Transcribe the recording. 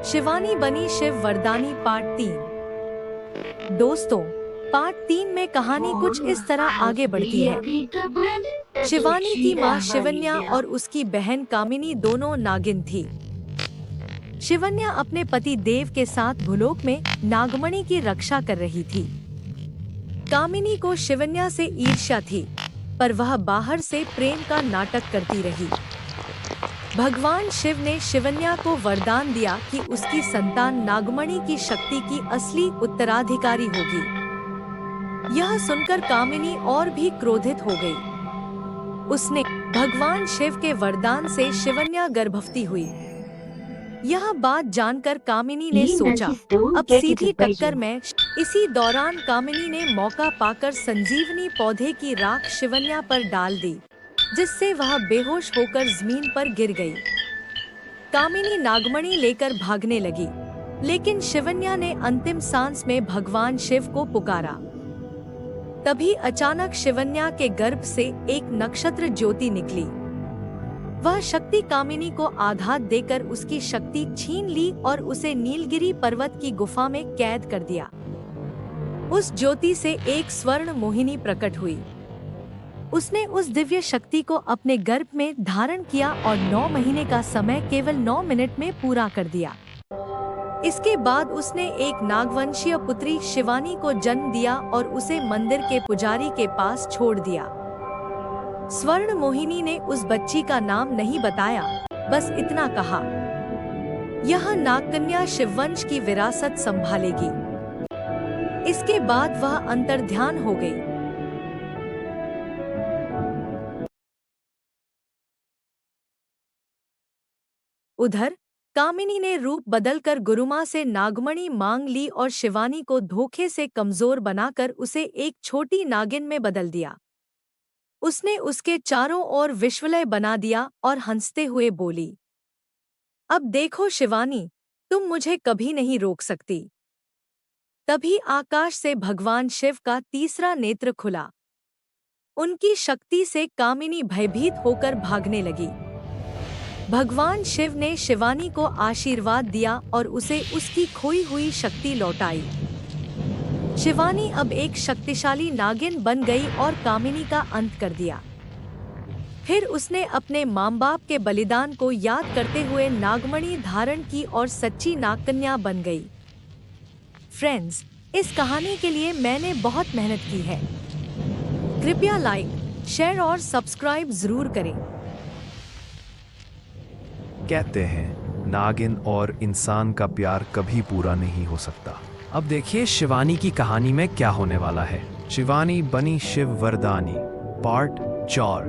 शिवानी बनी शिव वरदानी पार्ट 3। दोस्तों, पार्ट 3 में कहानी कुछ इस तरह आगे बढ़ती है। शिवानी की मां शिवन्या और उसकी बहन कामिनी दोनों नागिन थी। शिवन्या अपने पति देव के साथ भूलोक में नागमणि की रक्षा कर रही थी। कामिनी को शिवन्या से ईर्ष्या थी, पर वह बाहर से प्रेम का नाटक करती रही। भगवान शिव ने शिवन्या को वरदान दिया कि उसकी संतान नागमणि की शक्ति की असली उत्तराधिकारी होगी। यह सुनकर कामिनी और भी क्रोधित हो गई। उसने भगवान शिव के वरदान से शिवन्या गर्भवती हुई। यह बात जानकर कामिनी ने सोचा, अब सीधी टक्कर में। इसी दौरान कामिनी ने मौका पाकर संजीवनी पौधे की राख शिवन्या पर डाल दी, जिससे वह बेहोश होकर जमीन पर गिर गई। कामिनी नागमणि लेकर भागने लगी, लेकिन शिवन्या ने अंतिम सांस में भगवान शिव को पुकारा। तभी अचानक शिवन्या के गर्भ से एक नक्षत्र ज्योति निकली। वह शक्ति कामिनी को आघात देकर उसकी शक्ति छीन ली और उसे नीलगिरी पर्वत की गुफा में कैद कर दिया। उस ज्योति से एक स्वर्ण मोहिनी प्रकट हुई। उसने उस दिव्य शक्ति को अपने गर्भ में धारण किया और 9 महीने का समय केवल 9 मिनट में पूरा कर दिया। इसके बाद उसने एक नागवंशीय पुत्री शिवानी को जन्म दिया और उसे मंदिर के पुजारी के पास छोड़ दिया। स्वर्ण मोहिनी ने उस बच्ची का नाम नहीं बताया, बस इतना कहा, यह नागकन्या शिववंश की विरासत संभालेगी। इसके बाद वह अंतर्ध्यान हो गई। उधर कामिनी ने रूप बदलकर गुरुमा से नागमणि मांग ली और शिवानी को धोखे से कमजोर बनाकर उसे एक छोटी नागिन में बदल दिया। उसने उसके चारों ओर विश्वलय बना दिया और हंसते हुए बोली, अब देखो शिवानी, तुम मुझे कभी नहीं रोक सकती। तभी आकाश से भगवान शिव का तीसरा नेत्र खुला। उनकी शक्ति से कामिनी भयभीत होकर भागने लगी। भगवान शिव ने शिवानी को आशीर्वाद दिया और उसे उसकी खोई हुई शक्ति लौटाई। शिवानी अब एक शक्तिशाली नागिन बन गई और कामिनी का अंत कर दिया। फिर उसने अपने माँ बाप के बलिदान को याद करते हुए नागमणि धारण की और सच्ची नागकन्या बन गई। फ्रेंड्स, इस कहानी के लिए मैंने बहुत मेहनत की है। कृपया लाइक, शेयर और सब्सक्राइब जरूर करें। कहते हैं नागिन और इंसान का प्यार कभी पूरा नहीं हो सकता। अब देखिए शिवानी की कहानी में क्या होने वाला है। शिवानी बनी शिव वरदानी पार्ट 4।